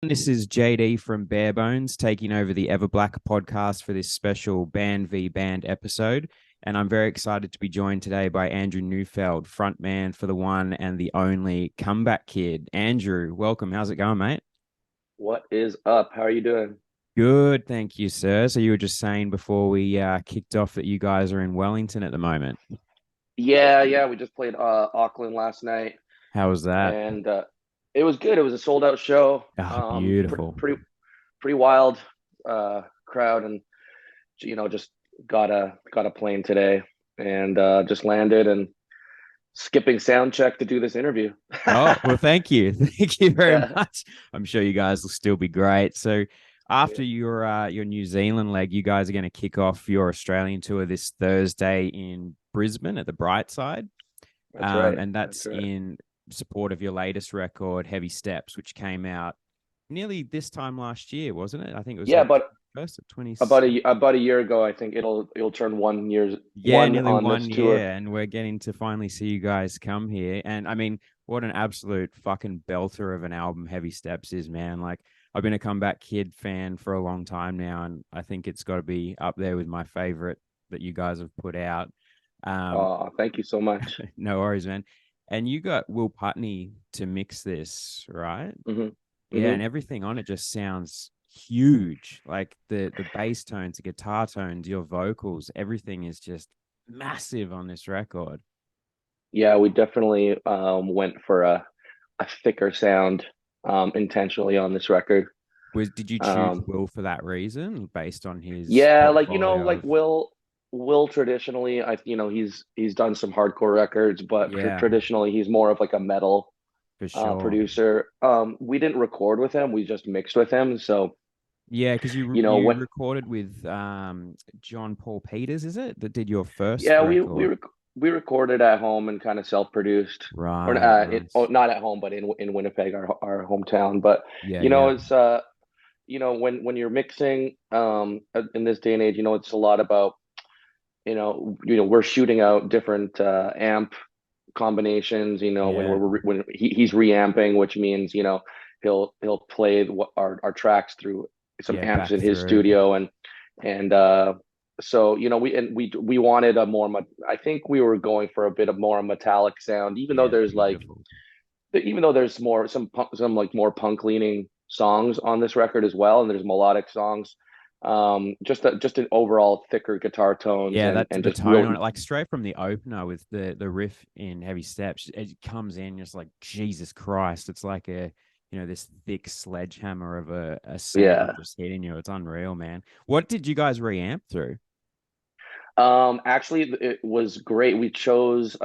This is JD from Barebones taking over the Everblack podcast for this special Band v Band episode. And I'm very excited to be joined today by Andrew Neufeld, frontman for the one and the only Comeback Kid. Andrew, welcome. How's it going, mate? What is up? How are you doing? Good, thank you, sir. So you were just saying before we kicked off that you guys are in Wellington at the moment. Yeah. We just played Auckland last night, How was that? and it was good. It was a sold out show. Oh, beautiful. Pretty wild crowd, and just got a plane today, and just landed and skipping sound check to do this interview. Oh, well, thank you. Thank you very Yeah, much. I'm sure you guys will still be great. So yeah, after your New Zealand leg, you guys are going to kick off your Australian tour this Thursday in Brisbane at the Brightside. that's right. And That's that's right. in support of your latest record, Heavy Steps, which came out nearly this time last year, wasn't it? I think it was Yeah, like but first of 20. about a year ago, I think it'll turn 1 year Yeah, one nearly on this one tour. year, and we're getting to finally see you guys come here. And I mean, what an absolute fucking belter of an album Heavy Steps is, man. Like, I've been a Comeback Kid fan for a long time now, and I think it's got to be up there with my favorite that you guys have put out. Um, Oh, thank you so much. no worries, man. And you got Will Putney to mix this, right? hmm Yeah, hmm and everything on it just sounds huge. Like the bass tones, the guitar tones, your vocals, everything is just massive on this record. Yeah, we definitely went for a thicker sound intentionally on this record. Did you choose Um, Will for that reason, based on his yeah, portfolio like of Will traditionally, he's done some hardcore records, but yeah, traditionally he's more of like a metal for sure. producer. We didn't record with him; we just mixed with him. So Yeah, because you you know you when recorded with John Paul Peters, is it? That did your first yeah we record. we recorded at home and kind of self-produced, or Right, nice. not at home, but in Winnipeg, our hometown. But Yeah, you know yeah. it's when you're mixing in this day and age, it's a lot about we're shooting out different amp combinations, Yeah. when he's reamping, which means he'll play our tracks through some Yeah, amps back in his through. studio, and so we wanted a more I think we were going for a bit of more a metallic sound, Yeah, beautiful. even though there's more some like more punk leaning songs on this record as well, and there's melodic songs. Just an overall thicker guitar tones, Yeah, and that's the just tone real. on it. Like straight from the opener with the riff in Heavy Steps, it comes in just like Jesus Christ. It's like this thick sledgehammer of a sound Yeah. just hitting you. It's unreal, man. What did you guys reamp through? Actually, it was great. We chose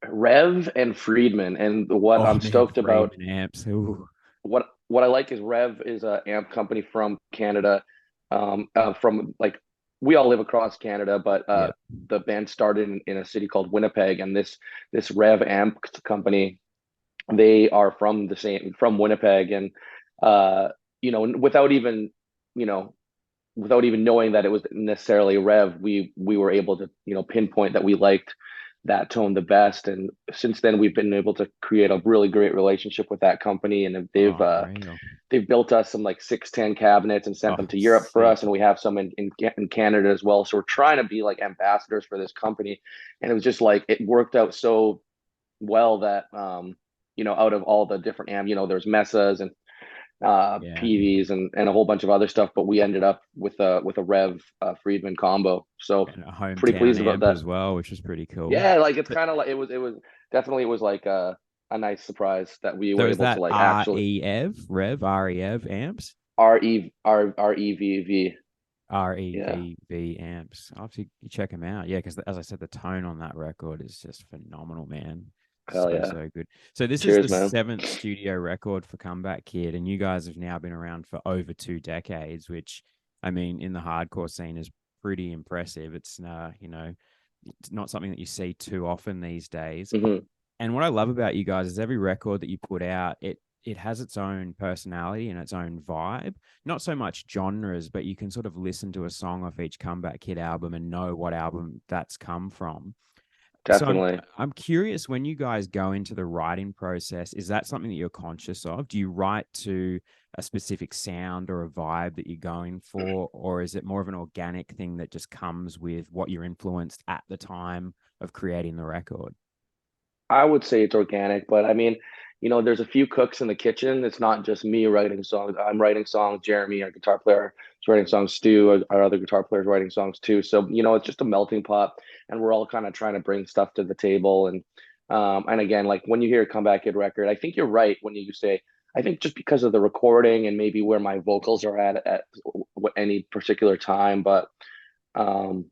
Rev and Friedman, and what Oh I'm man, stoked about, Freeman amps. Ooh. what I like is Rev is a amp company from Canada, from like we all live across Canada, but Yeah, the band started in a city called Winnipeg, and this Rev amp company, they are from Winnipeg, and uh, without even you know without even knowing that it was necessarily Rev, we were able to pinpoint that we liked that tone the best, and since then we've been able to create a really great relationship with that company, and oh, unreal. they've built us some like 610 cabinets and sent Oh, them to Europe for us, sick. and we have some in Canada as well. So we're trying to be like ambassadors for this company, and it was just like it worked out so well that out of all the different there's Messas and Yeah, PVs and a whole bunch of other stuff, but we ended up with a Rev Friedman combo. So and a pretty hometown pleased about amp that. as well, which is pretty cool. Yeah, like it's kind of like it was definitely, it was like a nice surprise that we So were is able to that like actually REV amps? REV. Yeah, REVV amps. I'll have to check them out. Yeah, because as I said, the tone on that record is just phenomenal, man. hell So, yeah. so good. So this is the Cheers, man. seventh studio record for Comeback Kid, and you guys have now been around for over 2 decades, which I mean, in the hardcore scene is pretty impressive. It's not something that you see too often these days. hmm And what I love about you guys is every record that you put out, it has its own personality and its own vibe. Not so much genres, but you can sort of listen to a song off each Comeback Kid album and know what album that's come from. So definitely. I'm curious, when you guys go into the writing process, is that something that you're conscious of? Do you write to a specific sound or a vibe that you're going for, or is it more of an organic thing that just comes with what you're influenced at the time of creating the record? I would say it's organic, but I mean, there's a few cooks in the kitchen. It's not just me writing songs. I'm writing songs. Jeremy, our guitar player, is writing songs. Stu, our other guitar player, is writing songs too. So, it's just a melting pot, and we're all kind of trying to bring stuff to the table. And again, like when you hear a Comeback Kid record, I think you're right when you say, I think just because of the recording and maybe where my vocals are at any particular time, but um,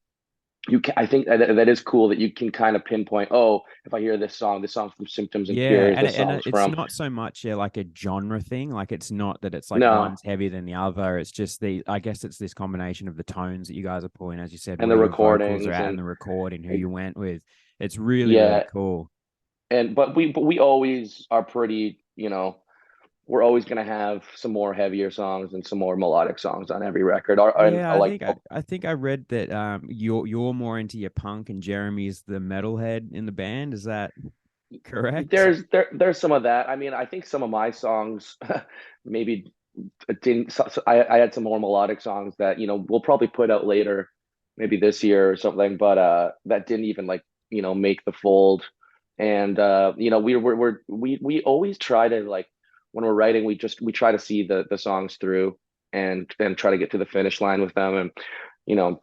I think that is cool that you can kind of pinpoint, oh, if I hear this song's from Symptoms and Yeah, Cures, this song's it's from. not so much like a genre thing. Like it's not that it's like No, one's heavier than the other. It's just I guess it's this combination of the tones that you guys are pulling, as you said, and where the your vocals are recordings at and and the recording, who you went with. It's really, really yeah, cool. and but we always are pretty, we're always gonna have some more heavier songs and some more melodic songs on every record. And Yeah, like, I think I read that you're more into your punk and Jeremy's the metalhead in the band. Is that correct? there's some of that. I mean, I think some of my songs maybe it didn't. I had some more melodic songs that we'll probably put out later, maybe this year or something. But that didn't even like make the fold. And we always try to like when we're writing, we try to see the songs through and try to get to the finish line with them, and you know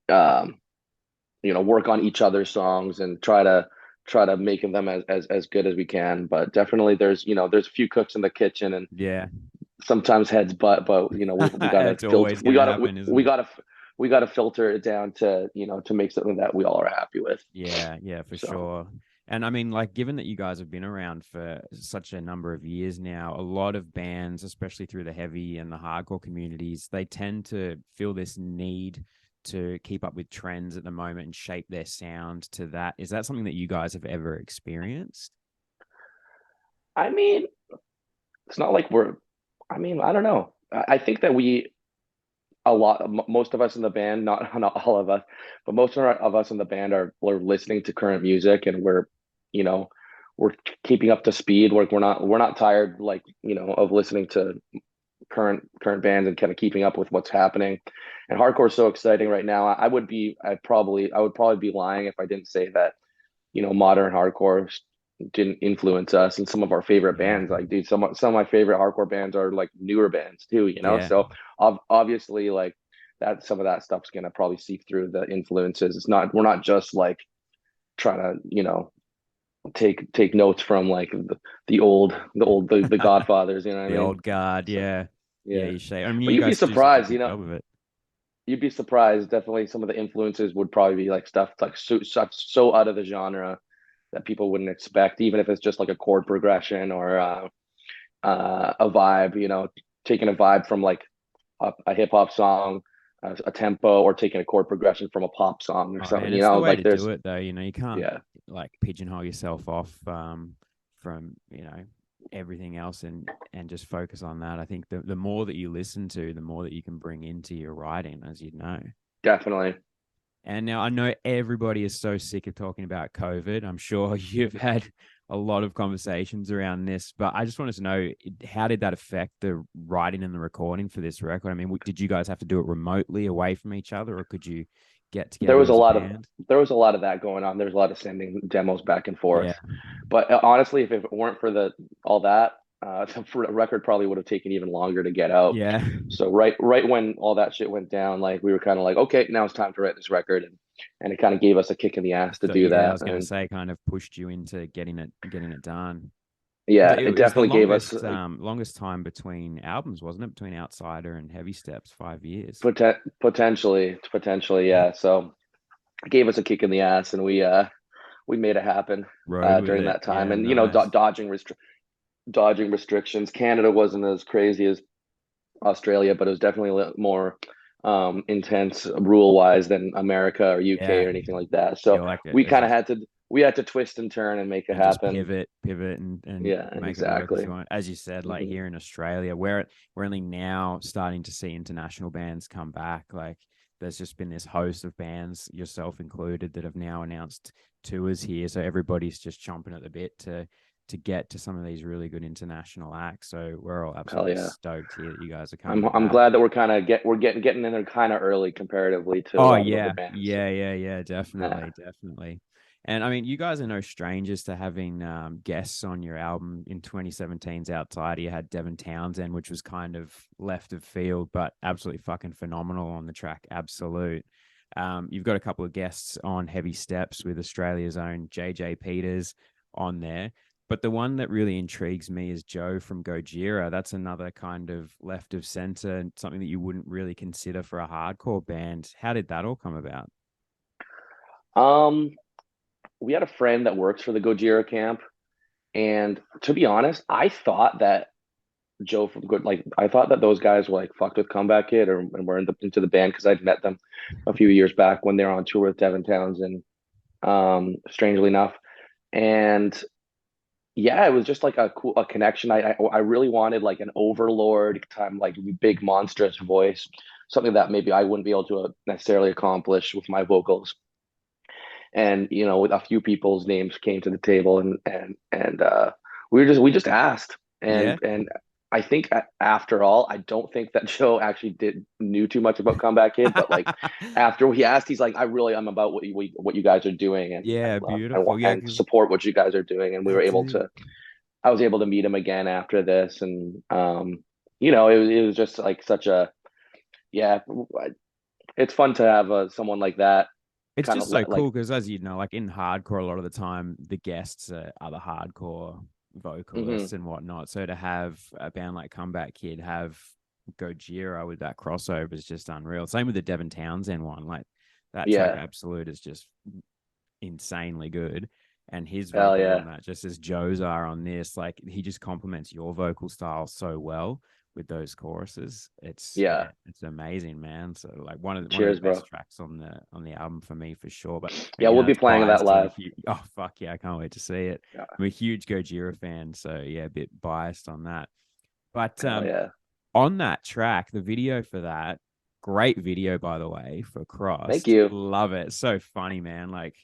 um, work on each other's songs and try to make them as good as we can. But definitely there's a few cooks in the kitchen and Yeah. sometimes heads, but we gotta It's filter. always gonna happen, isn't it? We gotta filter it down to to make something that we all are happy with. Yeah, yeah, for So sure. And I mean, like, given that you guys have been around for such a number of years now, a lot of bands, especially through the heavy and the hardcore communities, they tend to feel this need to keep up with trends at the moment and shape their sound to that. Is that something that you guys have ever experienced? I mean, it's not like we're. I mean, I don't know. I think that most of us in the band, not all of us, but most of us in the band we're listening to current music and you know, we're keeping up to speed. We're not tired like of listening to current bands and kind of keeping up with what's happening. And hardcore is so exciting right now. I would probably be lying if I didn't say that modern hardcore didn't influence us and some of our favorite Yeah, bands. Like, dude, some of my favorite hardcore bands are like newer bands too. yeah. So obviously, like that, some of that stuff's gonna probably seep through the influences. We're not just like trying to take notes from like the Godfathers. You know what I The mean? old guard, So yeah. Yeah, yeah, you say. I mean, but you you'd be guys do such a surprised. good job of it. You'd be surprised. Definitely, some of the influences would probably be like stuff like so out of the genre that people wouldn't expect, even if it's just like a chord progression or a vibe. Taking a vibe from like a hip hop song, a tempo, or taking a chord progression from a pop song or Oh something. man, it's the way Like to do there's it though. You can't yeah, like pigeonhole yourself off from, everything else and just focus on that. I think the more that you listen to, the more that you can bring into your writing, as you know. definitely. And now I know everybody is so sick of talking about COVID. I'm sure you've had a lot of conversations around this, but I just wanted to know, how did that affect the writing and the recording for this record? I mean, did you guys have to do it remotely away from each other, or could you get There together was a as a lot of band? there was a lot of that going on. There was a lot of sending demos back and Yeah. forth. But honestly, if it weren't for the all that, the record probably would have taken even longer to get out. Yeah. So right when all that shit went down, like we were kind of like, okay, now it's time to write this record, and it kind of gave us a kick in the ass to So do yeah, I that. was gonna And say, kind of pushed you into getting it done. Because yeah, it it was the definitely gave us longest time between albums, wasn't it? Between Outsider and Heavy Steps, 5 years. potentially, yeah. So it gave us a kick in the ass, and we made it happen Rode with during it. that time. Yeah, And nice. dodging restrictions. Canada wasn't as crazy as Australia, but it was definitely a little more intense rule wise than America or UK Yeah, or anything like that. yeah, So like it. we It's kind of just had to twist and turn and make it and just happen. pivot and Yeah, make it work as exactly. you want. As you said, like Hmm. here in Australia, we're only now starting to see international bands come back. Like there's just been this host of bands, yourself included, that have now announced tours here. So everybody's just chomping at the bit to get to some of these really good international acts. So we're all Hell absolutely yeah. stoked here that you guys are I'm coming I'm back. glad that we're getting in there kind of early comparatively to a Oh lot of other yeah, bands. yeah, Yeah. definitely, definitely. And I mean, you guys are no strangers to having guests on your album. In 2017's Outside, you had Devin Townsend, which was kind of left of field, but absolutely fucking phenomenal on the track. Absolute. You've got a couple of guests on Heavy Steps with Australia's own JJ Peters on there. But the one that really intrigues me is Joe from Gojira. That's another kind of left of center, something that you wouldn't really consider for a hardcore band. How did that all come about? Um, we had a friend that works for the Gojira camp, and to be honest, I thought that Joe from Good, like I thought that those guys were like fucked with Comeback Kid or and were into the band because I'd met them a few years back when they were on tour with Devin Townsend. Strangely enough, and yeah, it was just like a connection. I really wanted like an overlord time, like big monstrous voice, something that maybe I wouldn't be able to necessarily accomplish with my vocals. And with a few people's names came to the table, and we just asked, Yeah. and I think after all, I don't think that Joe actually did knew too much about Comeback Kid, but like after we asked, he's like, I really am about what you guys are doing, Yeah, and beautiful. Yeah, and because support what you guys are doing, and we were that's able it. to. I was able to meet him again after this, and it was just like such a yeah. It's fun to have someone like that It's kind just of so like cool because, as you know, like in hardcore, a lot of the time the guests are other hardcore vocalists mhm. and whatnot. So to have a band like Comeback Kid have Gojira with that crossover is just unreal. Same with the Devin Townsend one. Like that track Yeah, Absolute is just insanely good. And his hell vocals on yeah. that, just as Joe's are on this, like he just complements your vocal style so well with those choruses. It's Yeah. yeah, it's amazing, man. So like one of the Cheers, best bro. tracks on the album for me for sure. But Yeah, you we'll know, be it's playing that biased as a live. huge. Oh fuck yeah, I can't wait to see it. Yeah, I'm a huge Gojira fan, so yeah, a bit biased on that. But hell yeah. on that track, the video for that, great video by the way for Thank Crossed. you. Love it. So funny, man. Like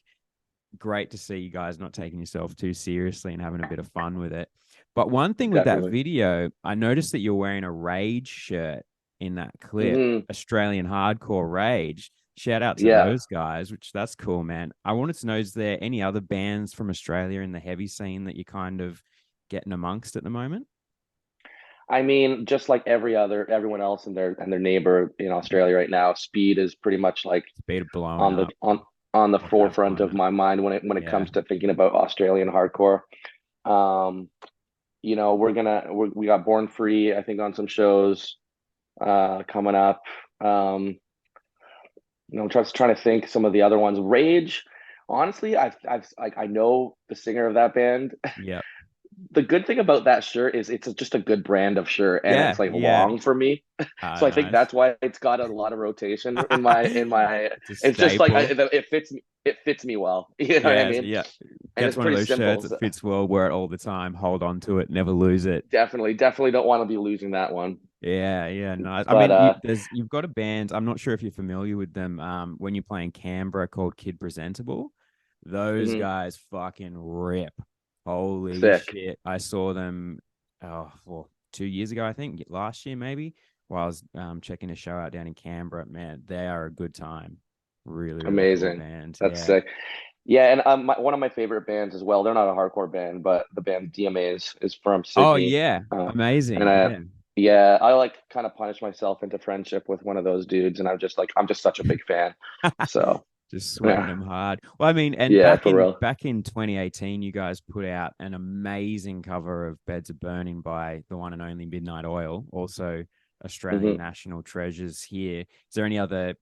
great to see you guys not taking yourself too seriously and having a bit of fun with it. But one thing with that Definitely. video, I noticed that you're wearing a Rage shirt in that clip, Hmm. Australian Hardcore Rage. Shout out to Yeah. those guys, which that's cool, man. I wanted to know, is there any other bands from Australia in the heavy scene that you're kind of getting amongst at the moment? I mean, just like everyone else and their neighbor in Australia right now, speed is pretty much like Speed of blowing on the up on the or have forefront blown of up. my mind when it Yeah. comes to thinking about Australian hardcore. Um, we got Born Free, I think, on some shows coming up. Um, I'm just trying to think some of the other ones. Rage, honestly, I've like I know the singer of that band. Yep. The good thing about that shirt is it's just a good brand of shirt, and it's Yeah. like Yeah. long for me. Ah, So I think nice. that's why it's got a lot of rotation in my. It's a It's just like staple. it fits me well. You know what I Yeah, mean? yeah. And Gets it's one of pretty those simple. shirts that So fits well, wear it all the time, hold on to it, never lose it. definitely don't want to be losing that one. Yeah, yeah, nice. I But mean, you've got a band. I'm not sure if you're familiar with them. When you play in Canberra called Kid Presentable, those mhm, guys fucking rip. Holy sick, shit! I saw them, well, 2 years ago, I think, last year maybe, while I was checking a show out down in Canberra. Man, they are a good time. Really, really cool amazing. band. That's Yeah. sick. Yeah, and one of my favorite bands as well. They're not a hardcore band, but the band DMA is from Oh Sydney. yeah, And amazing. Yeah. yeah, I like kind of punish myself into friendship with one of those dudes, and I'm just such a big fan. So Just sweating yeah, them hard. Well, I mean, and yeah, back for in real. back in 2018, you guys put out an amazing cover of Beds of Burning by the one and only Midnight Oil, also Australian Hmm. national treasures here. Is there any other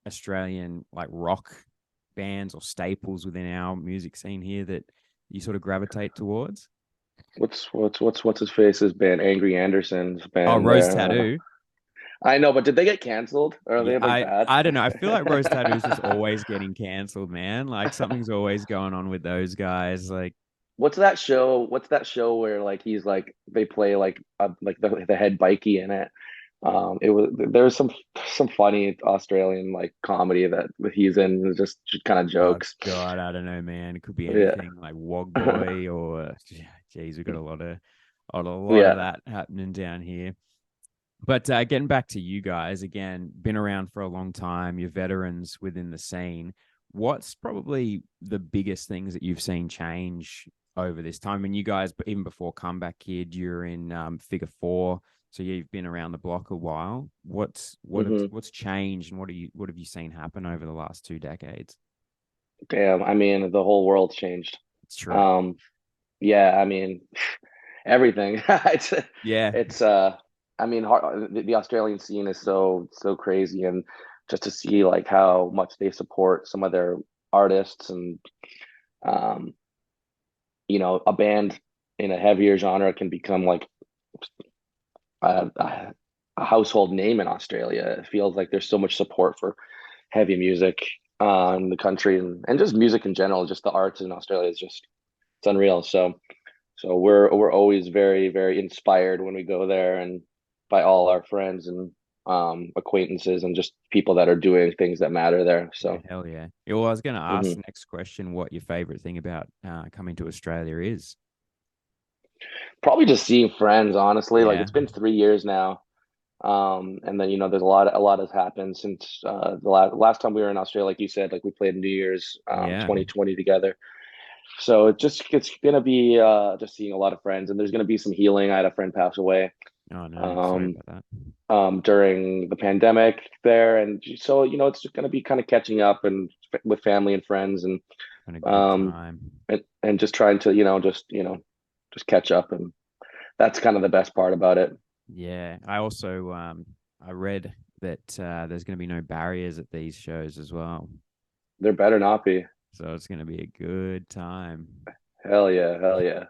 Australian like rock bands or staples within our music scene here that you sort of gravitate towards? What's his face's band? Angry Anderson's Oh, band Rose there. Tattoo. I know, but did they get canceled? Or are Yeah, they like bad? I don't know. I feel like Rose Tattoo is just always getting cancelled, man. Like something's always going on with those guys. Like What's that show? What's that show where like he's like they play like the head bikie in it? It was there's some funny Australian like comedy that he's in, just kind of Oh jokes. God, I don't know, man. It could be Yeah. anything like Wog Boy or geez, we've got a lot of Yeah. that happening down here. But getting back to you guys again, been around for a long time. You're veterans within the scene. What's probably the biggest things that you've seen change over this time? And you guys, even before Comeback Kid, you're in Figure Four, so you've been around the block a while. Hmm. What's changed, and what have you seen happen over the last 2 decades? Damn, I mean, the whole world's changed. It's true. Um, yeah, I mean, everything. It's Yeah, it's I mean, the Australian scene is so crazy, and just to see like how much they support some of their artists, and um, a band in a heavier genre can become like a household name in Australia. It feels like there's so much support for heavy music in the country, and just music in general. Just the arts in Australia is just it's unreal. So we're always very, very inspired when we go there, and by all our friends and acquaintances, and just people that are doing things that matter there. yeah, So hell yeah. Yeah, well, I was going to ask mhm. the next question what your favorite thing about coming to Australia is. Probably just seeing friends, honestly. Like Yeah, it's been 3 years now. And then there's a lot has happened since the last time we were in Australia, like you said, like we played New Year's yeah. 2020 together. So it's gonna be just seeing a lot of friends, and there's gonna be some healing. I had a friend pass away Oh no, sorry um, about that. during the pandemic there, and so it's just gonna be kind of catching up and with family and friends, Been a good um, time. and just trying to just catch up, and that's kind of the best part about it. Yeah, I also I read that there's going to be no barriers at these shows as well, There better not be. so it's going to be a good time. Hell yeah, hell yeah.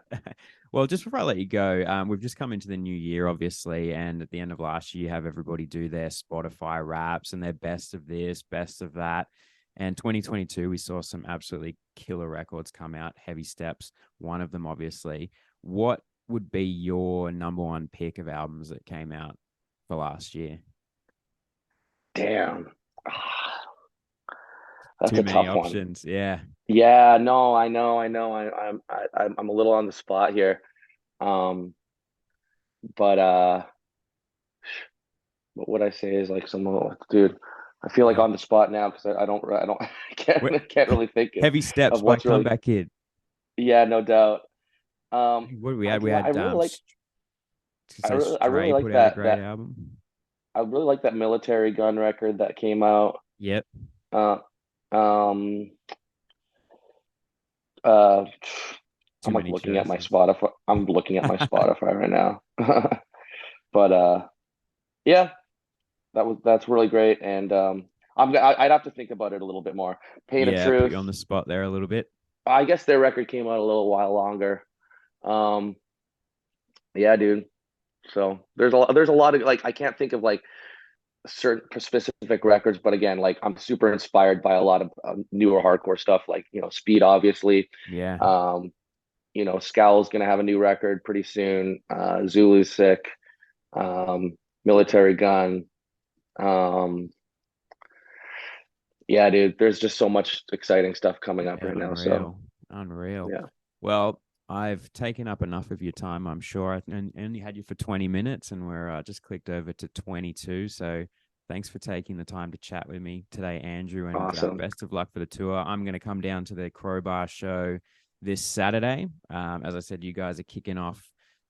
Well, just before I let you go, we've just come into the new year, obviously, and at the end of last year, you have everybody do their Spotify raps and their best of this, best of that. And 2022, we saw some absolutely killer records come out, Heavy Steps, one of them, obviously. What would be your number one pick of albums that came out for last year? Damn. That's Too a many tough one. options. Yeah. Yeah, no, I know. I'm a little on the spot here. Um, but what would I say is like dude, I feel like Yeah. on the spot now because I don't Wait, I can't really think Heavy Steps of by what's really. Comeback Kid. Yeah, no doubt. What did we I had? We I had really like to say I really Stray like put out a that great album. I really like that Military Gun record that came out. Yep. Uh, um, uh, Too many choices. I'm looking at my Spotify right now. But yeah, that's really great, and I'd have to think about it a little bit more. Pain of Yeah, put Truth. you on the spot there a little bit. I guess their record came out a little while longer. Um, yeah, dude. So there's a lot of like I can't think of like certain specific records, but again, like I'm super inspired by a lot of newer hardcore stuff, like Speed, obviously. Yeah. Um, Scowl's gonna have a new record pretty soon. Zulu's sick. Military Gun. Um, yeah, dude, there's just so much exciting stuff coming up Yeah, right now. So unreal. Unreal. yeah, Well, I've taken up enough of your time, I'm sure. Only had you for 20 minutes and we're just clicked over to 22. So thanks for taking the time to chat with me today, Andrew, and awesome. best of luck for the tour. I'm going to come down to the Crowbar show this Saturday. As I said, you guys are kicking off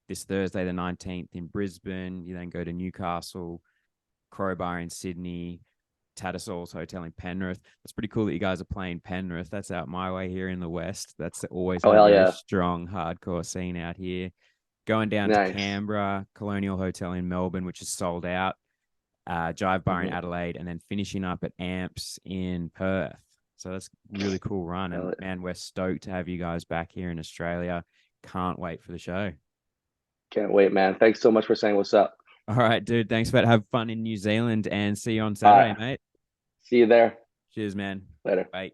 this Thursday, the 19th in Brisbane. You then go to Newcastle, Crowbar in Sydney, Tattersalls Hotel in Penrith. That's pretty cool that you guys are playing Penrith. That's out my way here in the West. That's always Oh had a hell very yeah, strong hardcore scene out here. Going down to nice. Canberra, Colonial Hotel in Melbourne, which is sold out. Jive Bar in Hmm. Adelaide, and then finishing up at Amps in Perth. So that's a really cool run. And Hell yeah. man, we're stoked to have you guys back here in Australia. Can't wait for the show. Can't wait, man. Thanks so much for saying what's up. All right, dude. Thanks for have fun in New Zealand and see you on All Saturday, right, mate. see you there Cheers, man. later. Bye.